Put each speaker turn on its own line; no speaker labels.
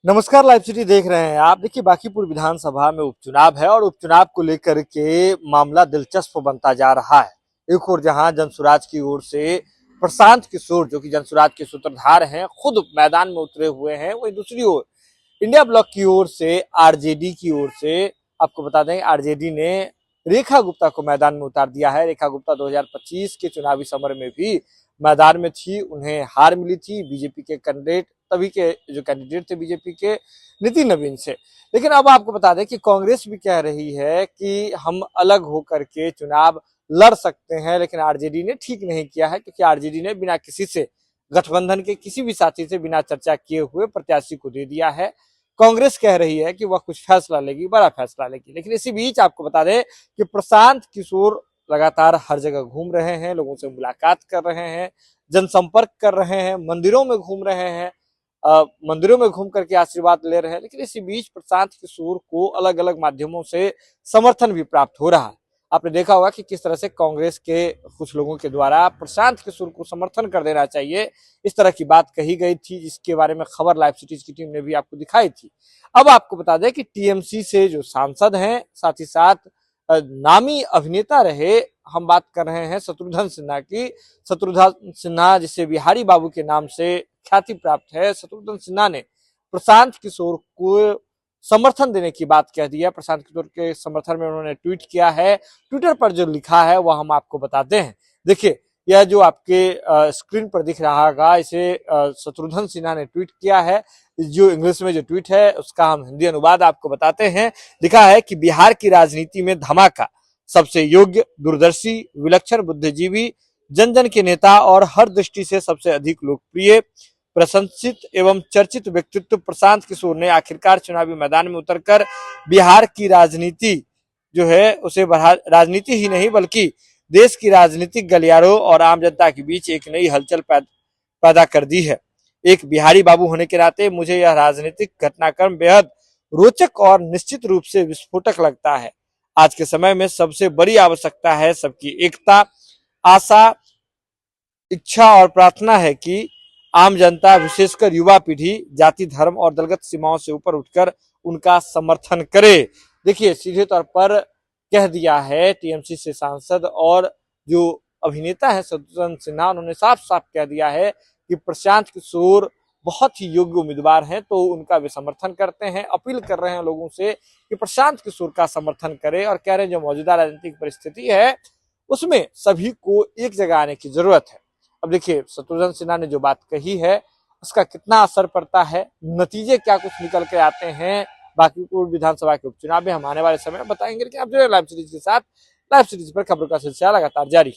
नमस्कार, live city देख रहे हैं आप। देखिए, बांकीपुर विधानसभा में उपचुनाव है और उपचुनाव को लेकर के मामला दिलचस्प बनता जा रहा है। एक ओर जहां जनसुराज की ओर से प्रशांत किशोर, जो कि जनसुराज के सूत्रधार हैं, खुद मैदान में उतरे हुए हैं, वहीं दूसरी ओर इंडिया ब्लॉक की ओर से आरजेडी की ओर से आपको बता दें, आरजेडी ने रेखा गुप्ता को मैदान में उतार दिया है। रेखा गुप्ता 2025 के चुनावी समर में भी मैदान में थी, उन्हें हार मिली थी बीजेपी के कैंडिडेट, तभी के जो कैंडिडेट थे बीजेपी के, नितिन नवीन से। लेकिन अब आपको बता दें कि कांग्रेस भी कह रही है कि हम अलग होकर के चुनाव लड़ सकते हैं, लेकिन आरजेडी ने ठीक नहीं किया है, क्योंकि आरजेडी ने बिना किसी से, गठबंधन के किसी भी साथी से बिना चर्चा किए हुए प्रत्याशी को दे दिया है। कांग्रेस कह रही है कि वह कुछ फैसला लेगी, बड़ा फैसला लेगी। लेकिन इसी बीच आपको बता दें कि प्रशांत किशोर लगातार हर जगह घूम रहे हैं, लोगों से मुलाकात कर रहे हैं, जनसंपर्क कर रहे हैं, मंदिरों में घूम रहे हैं, मंदिरों में घूम करके आशीर्वाद ले रहे हैं। लेकिन इसी बीच प्रशांत किशोर को अलग अलग माध्यमों से समर्थन भी प्राप्त हो रहा है। आपने देखा होगा कि किस तरह से कांग्रेस के कुछ लोगों के द्वारा प्रशांत किशोर को समर्थन कर देना चाहिए, इस तरह की बात कही गई थी, जिसके बारे में खबर लाइव सिटीज की टीम ने भी आपको दिखाई थी। अब आपको बता दें कि टीएमसी से जो सांसद हैं, साथ ही साथ नामी अभिनेता रहे, हम बात कर रहे हैं शत्रुघ्न सिन्हा की। शत्रुघ्न सिन्हा, जिसे बिहारी बाबू के नाम से ख्याति प्राप्त है, शत्रुघ्न सिन्हा ने प्रशांत किशोर को समर्थन देने की बात कह दी है। प्रशांत किशोर के समर्थन में उन्होंने ट्वीट किया है। ट्विटर पर जो लिखा है वह हम आपको बताते हैं। देखिए, यह जो आपके स्क्रीन पर दिख रहा होगा, इसे शत्रुघ्न सिन्हा ने ट्वीट किया है। जो इंग्लिश में जो ट्वीट है उसका हम हिंदी अनुवाद आपको बताते हैं। लिखा है कि बिहार की राजनीति में धमाका, सबसे योग्य, दूरदर्शी, विलक्षण बुद्धिजीवी, जन जन के नेता और हर दृष्टि से सबसे अधिक लोकप्रिय, प्रशंसित एवं चर्चित व्यक्तित्व प्रशांत किशोर ने आखिरकार चुनावी मैदान में उतरकर बिहार की राजनीति जो है उसे बढ़ा, राजनीति ही नहीं बल्कि देश की राजनीतिक गलियारों और आम जनता के बीच एक नई हलचल पैदा कर दी है। एक बिहारी बाबू होने के नाते मुझे यह राजनीतिक घटनाक्रम बेहद रोचक और निश्चित रूप से विस्फोटक लगता है। आज के समय में सबसे बड़ी आवश्यकता है सबकी एकता। आशा, इच्छा और प्रार्थना है कि आम जनता, विशेषकर युवा पीढ़ी, जाति, धर्म और दलगत सीमाओं से ऊपर उठकर उनका समर्थन करे। देखिए, सीधे तौर पर कह दिया है टीएमसी से सांसद और जो अभिनेता है शत्रुघ्न सिन्हा, उन्होंने साफ साफ कह दिया है कि प्रशांत किशोर बहुत ही योग्य उम्मीदवार हैं, तो उनका वे समर्थन करते हैं। अपील कर रहे हैं लोगों से कि प्रशांत किशोर का समर्थन करें और कह रहे हैं जो मौजूदा राजनीतिक परिस्थिति है उसमें सभी को एक जगह आने की जरूरत है। अब देखिए, शत्रुघ्न सिन्हा ने जो बात कही है उसका कितना असर पड़ता है, नतीजे क्या कुछ निकल के आते हैं बांकीपुर विधानसभा के उपचुनाव में, हम आने वाले समय में बताएंगे। लेकिन आप जो है लाइव सीरीज के साथ, लाइव सीरीज पर खबरों का सिलसिला लगातार जारी।